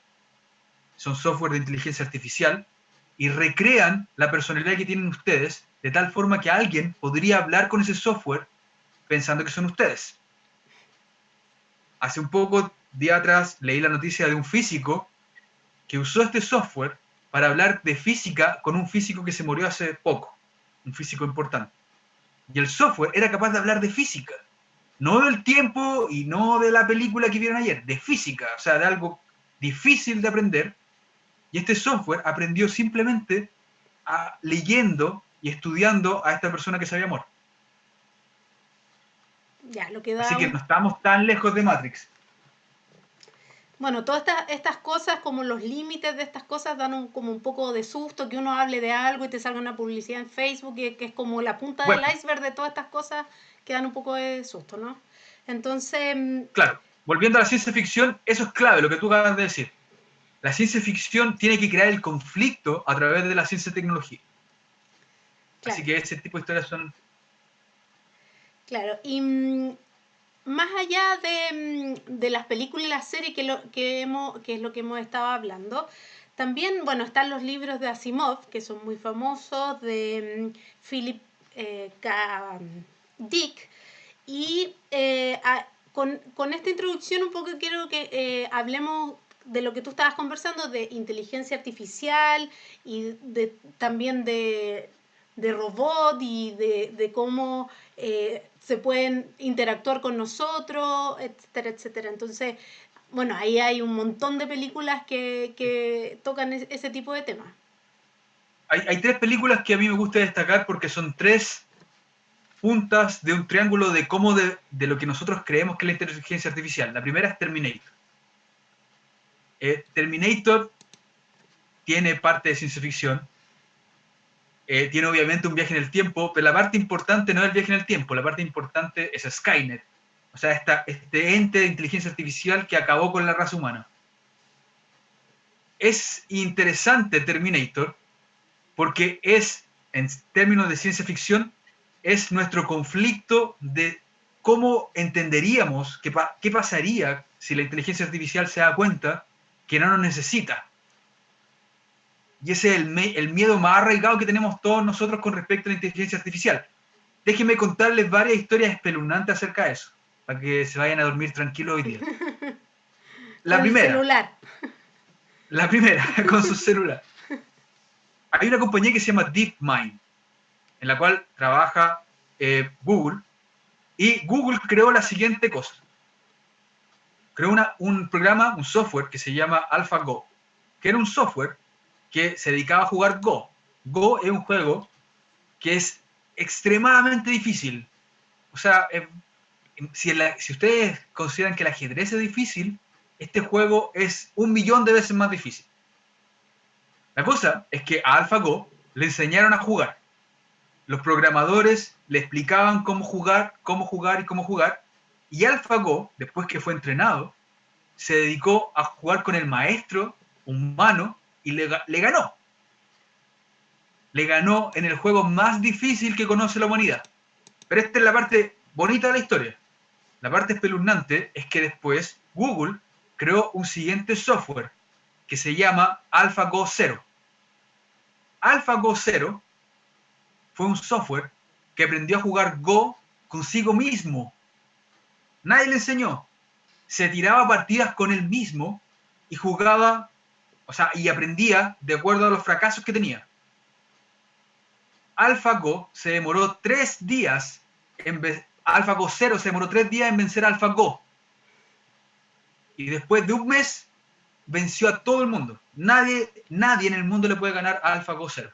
son software de inteligencia artificial, y recrean la personalidad que tienen ustedes de tal forma que alguien podría hablar con ese software pensando que son ustedes. Hace un poco, día atrás, leí la noticia de un físico que usó este software para hablar de física con un físico que se murió hace poco, un físico importante. Y el software era capaz de hablar de física, no del tiempo y no de la película que vieron ayer, de física, o sea, de algo difícil de aprender. Y este software aprendió simplemente leyendo y estudiando a esta persona que se había muerto. Ya, lo que Así da que un... no estamos tan lejos de Matrix. Bueno, todas estas cosas, como los límites de estas cosas, dan como un poco de susto, que uno hable de algo y te salga una publicidad en Facebook, que es como la punta del Bueno, iceberg de todas estas cosas que dan un poco de susto, ¿no? Entonces, claro, volviendo a la ciencia ficción, eso es clave, lo que tú acabas de decir. La ciencia ficción tiene que crear el conflicto a través de la ciencia y tecnología. Así claro, que ese tipo de historias son... claro. Y más allá de las películas y las series que es lo que hemos estado hablando, también, bueno, están los libros de Asimov, que son muy famosos, de Philip K. Dick. Y con esta introducción un poco quiero que hablemos de lo que tú estabas conversando, de inteligencia artificial y también de robot y de cómo se pueden interactuar con nosotros, etcétera, etcétera. Entonces, bueno, ahí hay un montón de películas que tocan ese tipo de temas. Hay tres películas que a mí me gusta destacar porque son tres puntas de un triángulo de cómo de lo que nosotros creemos que es la inteligencia artificial. La primera es Terminator. Terminator tiene parte de ciencia ficción, tiene obviamente un viaje en el tiempo, pero la parte importante no es el viaje en el tiempo, la parte importante es Skynet, o sea, este ente de inteligencia artificial que acabó con la raza humana. Es interesante Terminator porque es, en términos de ciencia ficción, es nuestro conflicto de cómo entenderíamos qué pasaría si la inteligencia artificial se da cuenta que no nos necesita. Y ese es el miedo más arraigado que tenemos todos nosotros con respecto a la inteligencia artificial. Déjenme contarles varias historias espeluznantes acerca de eso, para que se vayan a dormir tranquilos hoy día. Con el celular. La primera, con su celular. Hay una compañía que se llama DeepMind, en la cual trabaja Google, y Google creó la siguiente cosa. Creó un programa, un software que se llama AlphaGo, que era un software que se dedicaba a jugar Go. Go es un juego que es extremadamente difícil. O sea, si ustedes consideran que el ajedrez es difícil, este juego es 1.000.000 de veces más difícil. La cosa es que a AlphaGo le enseñaron a jugar. Los programadores le explicaban cómo jugar y cómo jugar. Y AlphaGo, después que fue entrenado, se dedicó a jugar con el maestro humano y le ganó. Le ganó en el juego más difícil que conoce la humanidad. Pero esta es la parte bonita de la historia. La parte espeluznante es que después Google creó un siguiente software que se llama AlphaGo Zero. AlphaGo Zero fue un software que aprendió a jugar Go consigo mismo. Nadie le enseñó. Se tiraba partidas con él mismo y jugaba, o sea, y aprendía de acuerdo a los fracasos que tenía. AlphaGo se demoró 3 días AlphaGo Zero se demoró 3 días en vencer a AlphaGo. Y después de un mes venció a todo el mundo. Nadie en el mundo le puede ganar a AlphaGo Zero.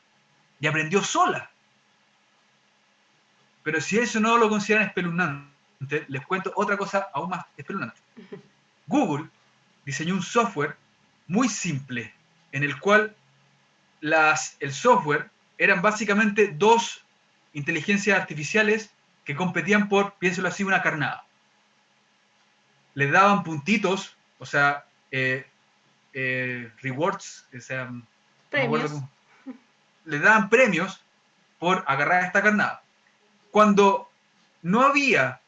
Y aprendió sola. Pero si eso no lo consideran espeluznante, les cuento otra cosa aún más espeluznante. Google diseñó un software muy simple, en el cual el software eran básicamente dos inteligencias artificiales que competían por, piénselo así, una carnada. Les daban puntitos, o sea, rewards, o sea, no me acuerdo cómo. Les daban premios por agarrar esta carnada. Cuando no había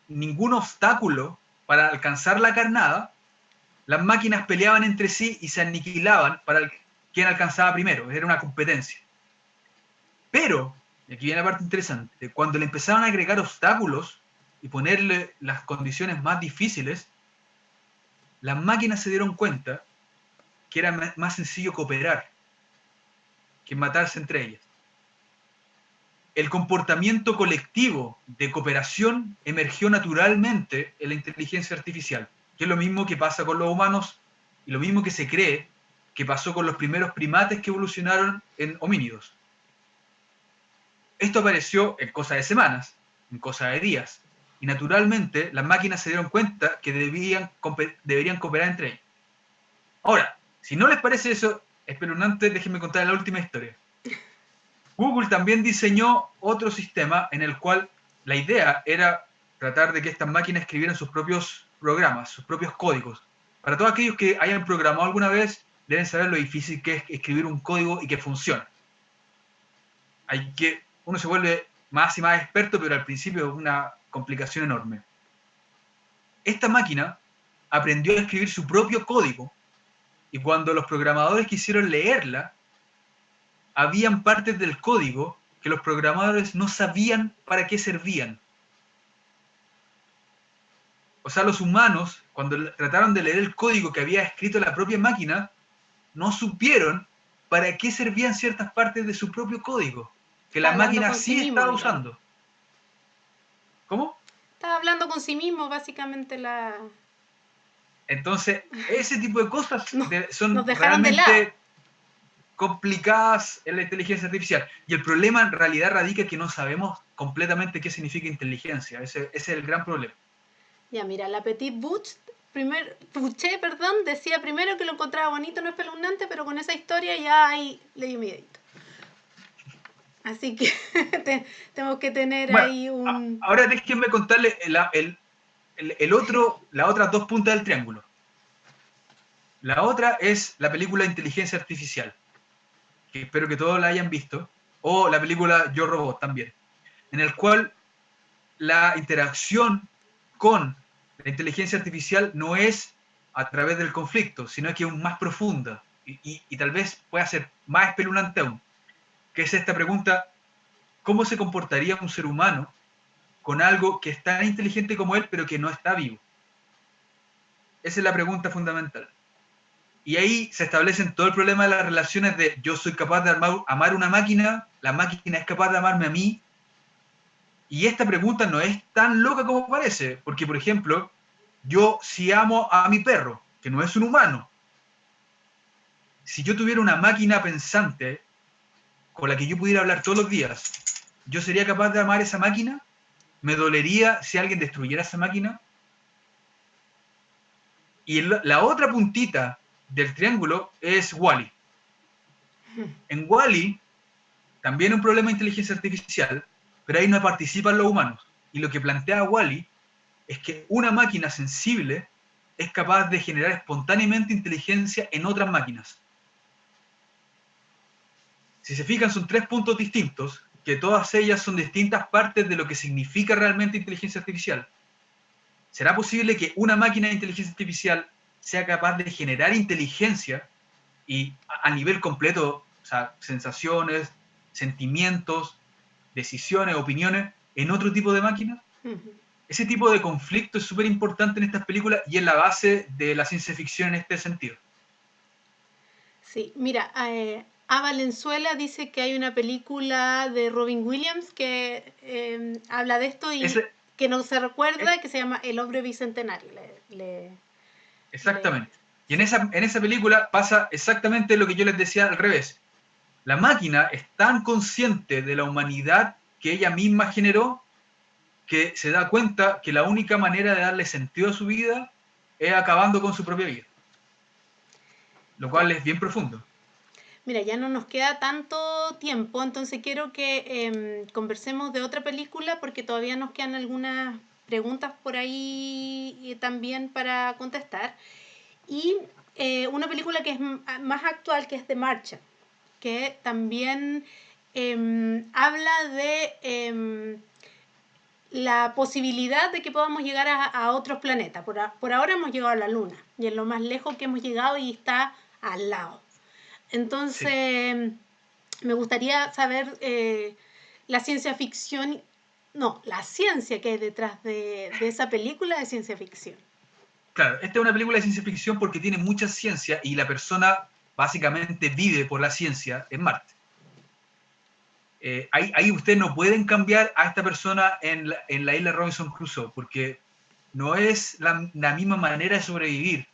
ningún obstáculo para alcanzar la carnada, las máquinas peleaban entre sí y se aniquilaban para quien alcanzaba primero. Era una competencia. Pero, y aquí viene la parte interesante, cuando le empezaron a agregar obstáculos y ponerle las condiciones más difíciles, las máquinas se dieron cuenta que era más sencillo cooperar que matarse entre ellas. El comportamiento colectivo de cooperación emergió naturalmente en la inteligencia artificial, que es lo mismo que pasa con los humanos y lo mismo que se cree que pasó con los primeros primates que evolucionaron en homínidos. Esto apareció en cosa de semanas, en cosa de días, y naturalmente las máquinas se dieron cuenta que deberían cooperar entre ellas. Ahora, si no les parece eso espeluznante, déjenme contar la última historia. Google también diseñó otro sistema en el cual la idea era tratar de que estas máquinas escribieran sus propios programas, sus propios códigos. Para todos aquellos que hayan programado alguna vez, deben saber lo difícil que es escribir un código y que funcione. Uno se vuelve más y más experto, pero al principio es una complicación enorme. Esta máquina aprendió a escribir su propio código y cuando los programadores quisieron leerla, habían partes del código que los programadores no sabían para qué servían. O sea, los humanos, cuando trataron de leer el código que había escrito la propia máquina, no supieron para qué servían ciertas partes de su propio código, que Está la hablando máquina con sí sí mismo, estaba digamos. usando. ¿Cómo? Está hablando con sí mismo, básicamente Entonces, ese tipo de cosas no, nos son dejaron de lado. realmente complicadas en la inteligencia artificial. Y el problema en realidad radica en que no sabemos completamente qué significa inteligencia. Ese es el gran problema. Ya, mira, la Petit Boucher, perdón, decía primero que lo encontraba bonito, no espeluznante, pero con esa historia ya ahí le dio miedito. Así que tenemos que tener Bueno, ahí un... ahora déjenme contarle las otras dos puntas del triángulo. La otra es la película Inteligencia Artificial, que espero que todos la hayan visto, o la película Yo Robot también, en el cual la interacción con la inteligencia artificial no es a través del conflicto, sino que es más profunda y tal vez pueda ser más espeluznante aún, que es esta pregunta: ¿cómo se comportaría un ser humano con algo que es tan inteligente como él, pero que no está vivo? Esa es la pregunta fundamental. Y ahí se establecen todo el problema de las relaciones de yo soy capaz de amar una máquina, la máquina es capaz de amarme a mí. Y esta pregunta no es tan loca como parece, porque, por ejemplo, yo si amo a mi perro, que no es un humano, si yo tuviera una máquina pensante con la que yo pudiera hablar todos los días, ¿yo sería capaz de amar esa máquina? ¿Me dolería si alguien destruyera esa máquina? Y la otra puntita del triángulo es Wall-E. En Wall-E también un problema de inteligencia artificial, pero ahí no participan los humanos. Y lo que plantea Wall-E es que una máquina sensible es capaz de generar espontáneamente inteligencia en otras máquinas. Si se fijan, son tres puntos distintos, que todas ellas son distintas partes de lo que significa realmente inteligencia artificial. ¿Será posible que una máquina de inteligencia artificial sea capaz de generar inteligencia y a nivel completo, o sea, sensaciones, sentimientos, decisiones, opiniones, en otro tipo de máquinas? Ese tipo de conflicto es súper importante en estas películas y es la base de la ciencia ficción en este sentido. Sí, mira, A Valenzuela dice que hay una película de Robin Williams que habla de esto y Ese, que no se eh, recuerda, que se llama El hombre bicentenario. Le- exactamente. Y sí. en esa película pasa exactamente lo que yo les decía al revés. La máquina es tan consciente de la humanidad que ella misma generó que se da cuenta que la única manera de darle sentido a su vida es acabando con su propia vida, lo Ya. cual es bien profundo. Mira, ya no nos queda tanto tiempo, entonces quiero que conversemos de otra película porque todavía nos quedan algunas preguntas por ahí también para contestar. Y una película que es más actual, que es The Martian, que también habla de la posibilidad de que podamos llegar a otros planetas. Por ahora hemos llegado a la Luna y es lo más lejos que hemos llegado y está al lado. Sí. Entonces, me gustaría saber la ciencia ficción, no, la ciencia que hay detrás de esa película de ciencia ficción. Claro, esta es una película de ciencia ficción porque tiene mucha ciencia y la persona básicamente vive por la ciencia en Marte. Ahí ustedes no pueden cambiar a esta persona en la isla Robinson Crusoe porque no es la misma manera de sobrevivir.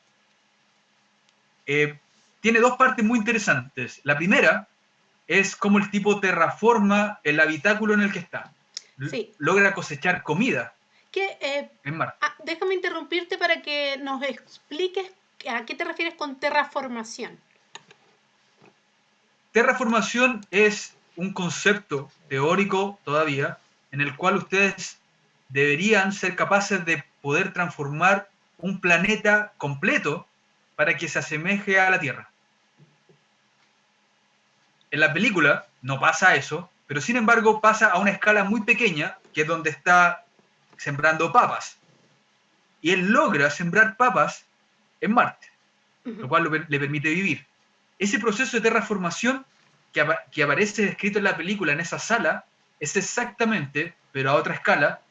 Tiene dos partes muy interesantes. La primera es cómo el tipo terraforma el habitáculo en el que está. Sí. Logra cosechar comida Que, en Marte. déjame interrumpirte para que nos expliques a qué te refieres con terraformación. Terraformación es un concepto teórico todavía en el cual ustedes deberían ser capaces de poder transformar un planeta completo para que se asemeje a la Tierra. En la película no pasa eso, pero sin embargo pasa a una escala muy pequeña, que es donde está sembrando papas. Y él logra sembrar papas en Marte, lo cual le permite vivir. Ese proceso de terraformación que aparece descrito en la película, en esa sala, es exactamente, pero a otra escala,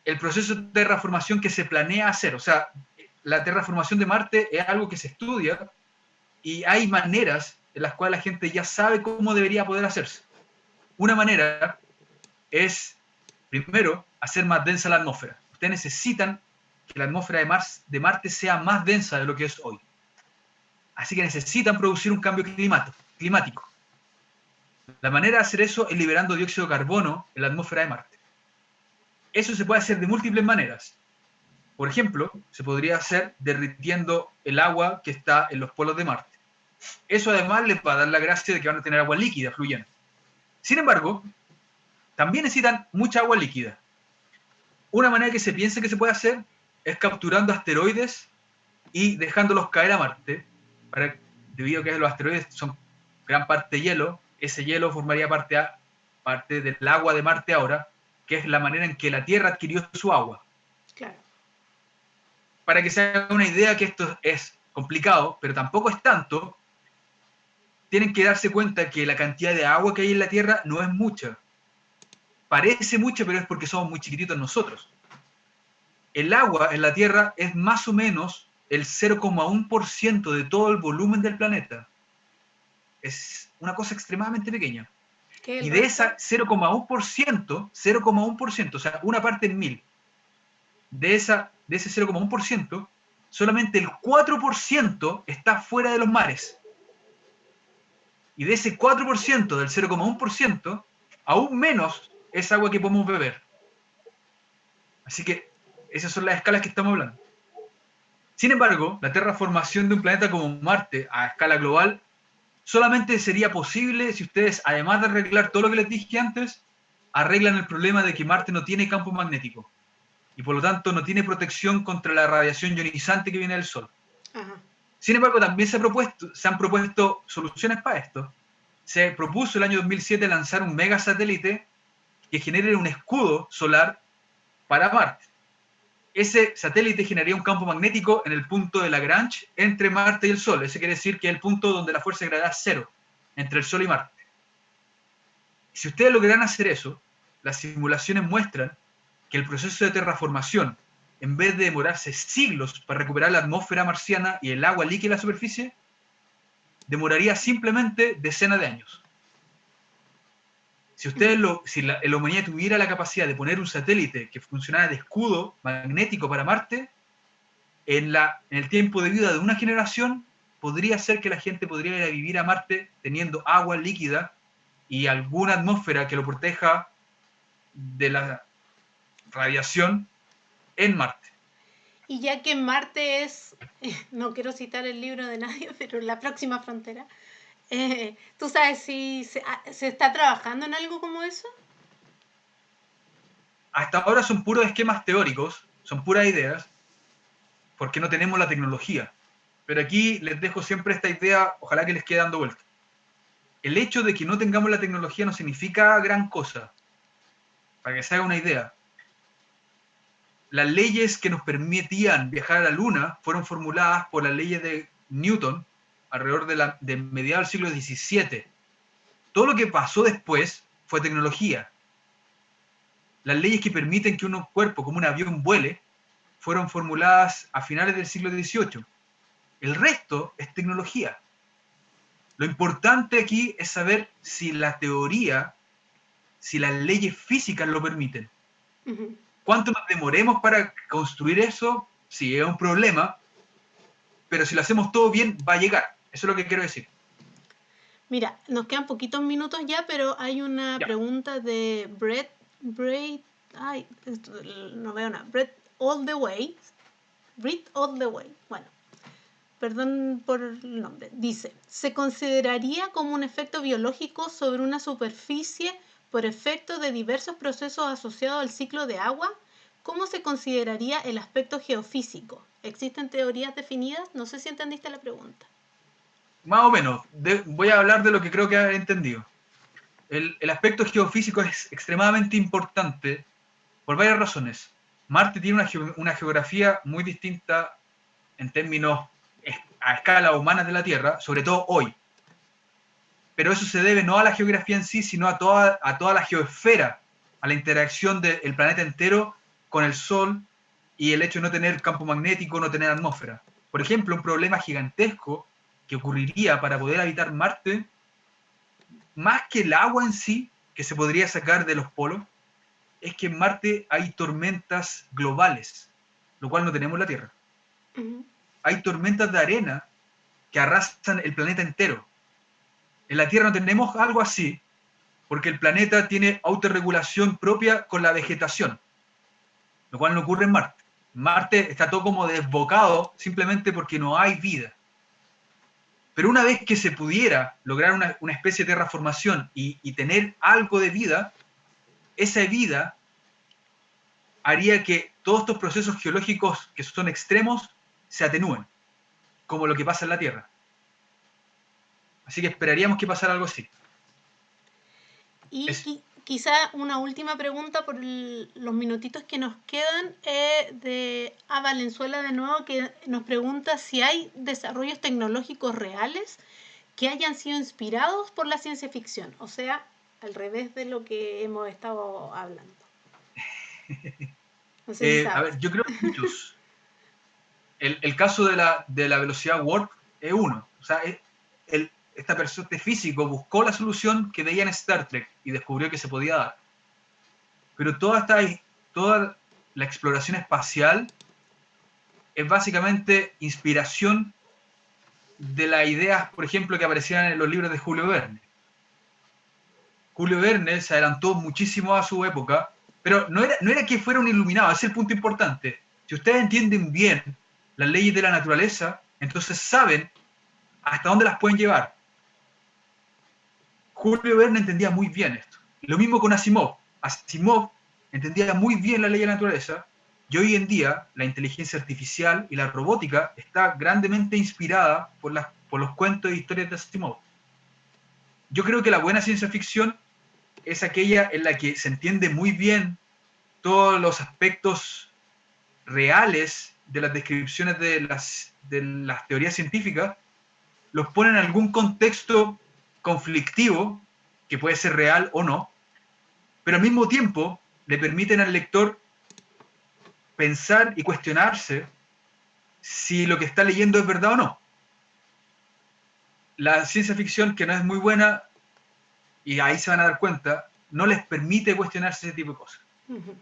el proceso de terraformación que se planea hacer. O sea, la terraformación de Marte es algo que se estudia y hay maneras en las cuales la gente ya sabe cómo debería poder hacerse. Una manera es, primero, hacer más densa la atmósfera. Ustedes necesitan que la atmósfera de Marte sea más densa de lo que es hoy. Así que necesitan producir un cambio climático. La manera de hacer eso es liberando dióxido de carbono en la atmósfera de Marte. Eso se puede hacer de múltiples maneras. Por ejemplo, se podría hacer derritiendo el agua que está en los polos de Marte. Eso además les va a dar la gracia de que van a tener agua líquida fluyendo. Sin embargo, también necesitan mucha agua líquida. Una manera que se piensa que se puede hacer es capturando asteroides y dejándolos caer a Marte, debido a que los asteroides son gran parte hielo, ese hielo formaría parte del agua de Marte ahora, que es la manera en que la Tierra adquirió su agua. Claro. Para que se haga una idea que esto es complicado, pero tampoco es tanto, tienen que darse cuenta que la cantidad de agua que hay en la Tierra no es mucha. Parece mucha, pero es porque somos muy chiquititos nosotros. El agua en la Tierra es más o menos el 0,1% de todo el volumen del planeta. Es una cosa extremadamente pequeña. Y de esa 0,1%, o sea, una parte en 1000, de ese 0,1%, solamente el 4% está fuera de los mares. Y de ese 4% del 0,1%, aún menos es agua que podemos beber. Así que esas son las escalas que estamos hablando. Sin embargo, la terraformación de un planeta como Marte a escala global solamente sería posible si ustedes, además de arreglar todo lo que les dije antes, arreglan el problema de que Marte no tiene campo magnético y por lo tanto no tiene protección contra la radiación ionizante que viene del Sol. Ajá. Sin embargo, también se han propuesto soluciones para esto. Se propuso el año 2007 lanzar un megasatélite que genere un escudo solar para Marte. Ese satélite generaría un campo magnético en el punto de Lagrange entre Marte y el Sol. Ese quiere decir que es el punto donde la fuerza de gravedad es cero, entre el Sol y Marte. Si ustedes logran hacer eso, las simulaciones muestran que el proceso de terraformación, en vez de demorarse siglos para recuperar la atmósfera marciana y el agua líquida en la superficie, demoraría simplemente decenas de años. Si la humanidad tuviera la capacidad de poner un satélite que funcionara de escudo magnético para Marte, en el tiempo de vida de una generación, podría ser que la gente podría ir a vivir a Marte teniendo agua líquida y alguna atmósfera que lo proteja de la radiación en Marte. Y ya que Marte es, no quiero citar el libro de nadie, pero la próxima frontera, ¿tú sabes si se está trabajando en algo como eso? Hasta ahora son puros esquemas teóricos, son puras ideas, porque no tenemos la tecnología. Pero aquí les dejo siempre esta idea, ojalá que les quede dando vuelta. El hecho de que no tengamos la tecnología no significa gran cosa. Para que se haga una idea, las leyes que nos permitían viajar a la Luna fueron formuladas por las leyes de Newton alrededor de mediados del siglo XVII. Todo lo que pasó después fue tecnología. Las leyes que permiten que un cuerpo como un avión vuele fueron formuladas a finales del siglo XVIII. El resto es tecnología. Lo importante aquí es saber si la teoría, si las leyes físicas lo permiten. Uh-huh. ¿Cuánto nos demoremos para construir eso? Sí, es un problema, pero si lo hacemos todo bien, va a llegar. Eso es lo que quiero decir. Mira, nos quedan poquitos minutos ya, pero hay una pregunta de Brett, ay, no veo nada, Brett All the Way, bueno, perdón por el nombre, dice, ¿se consideraría como un efecto biológico sobre una superficie por efecto de diversos procesos asociados al ciclo de agua? ¿Cómo se consideraría el aspecto geofísico? ¿Existen teorías definidas? No sé si entendiste la pregunta. Más o menos, voy a hablar de lo que creo que he entendido. El aspecto geofísico es extremadamente importante por varias razones. Marte tiene una geografía muy distinta en términos a escala humanas de la Tierra, sobre todo hoy. Pero eso se debe no a la geografía en sí, sino a toda la geosfera, a la interacción del planeta entero con el Sol y el hecho de no tener campo magnético, no tener atmósfera. Por ejemplo, un problema gigantesco que ocurriría para poder habitar Marte, más que el agua en sí, que se podría sacar de los polos, es que en Marte hay tormentas globales, lo cual no tenemos en la Tierra. Ujú. Hay tormentas de arena que arrasan el planeta entero. En la Tierra no tenemos algo así, porque el planeta tiene autorregulación propia con la vegetación, lo cual no ocurre en Marte. Marte está todo como desbocado simplemente porque no hay vida. Pero una vez que se pudiera lograr una especie de terraformación y tener algo de vida, esa vida haría que todos estos procesos geológicos que son extremos se atenúen, como lo que pasa en la Tierra. Así que esperaríamos que pasara algo así. Y Es, quizá una última pregunta por los minutitos que nos quedan de A Valenzuela de nuevo, que nos pregunta si hay desarrollos tecnológicos reales que hayan sido inspirados por la ciencia ficción, o sea, al revés de lo que hemos estado hablando. No sé si a sabes. ver, yo creo que muchos. El caso de la velocidad warp es uno. O sea, esta persona, este físico, buscó la solución que veía en Star Trek y descubrió que se podía dar. Pero toda la exploración espacial es básicamente inspiración de las ideas, por ejemplo, que aparecían en los libros de Julio Verne. Julio Verne se adelantó muchísimo a su época, pero no era que fuera un iluminado, ese es el punto importante. Si ustedes entienden bien las leyes de la naturaleza, entonces saben hasta dónde las pueden llevar. Julio Verne entendía muy bien esto. Lo mismo con Asimov. Asimov entendía muy bien la ley de la naturaleza y hoy en día la inteligencia artificial y la robótica está grandemente inspirada por los cuentos e historias de Asimov. Yo creo que la buena ciencia ficción es aquella en la que se entiende muy bien todos los aspectos reales de las descripciones de las teorías científicas, los pone en algún contexto conflictivo, que puede ser real o no, pero al mismo tiempo le permiten al lector pensar y cuestionarse si lo que está leyendo es verdad o no. La ciencia ficción, que no es muy buena, y ahí se van a dar cuenta, no les permite cuestionarse ese tipo de cosas. Ujú.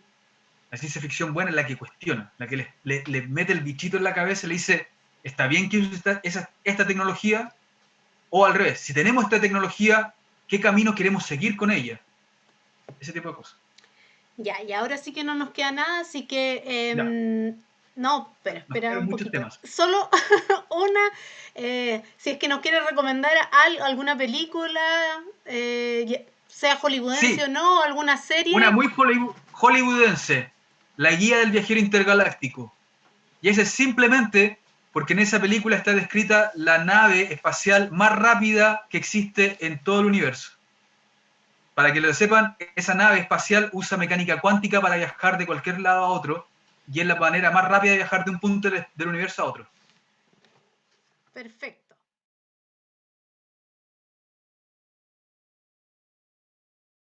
La ciencia ficción buena es la que cuestiona, la que le mete el bichito en la cabeza y le dice, ¿está bien que use esta tecnología? O al revés, si tenemos esta tecnología, ¿qué camino queremos seguir con ella? Ese tipo de cosas. Ya, y ahora sí que no nos queda nada, así que Ya, no, pero nos espera quedan un muchos poquito. temas. Solo una, si es que nos quiere recomendar alguna película, sea hollywoodense o Sí, no, alguna una serie. muy hollywoodense, La guía del viajero intergaláctico. Y ese es simplemente porque en esa película está descrita la nave espacial más rápida que existe en todo el universo. Para que lo sepan, esa nave espacial usa mecánica cuántica para viajar de cualquier lado a otro y es la manera más rápida de viajar de un punto del universo a otro. Perfecto.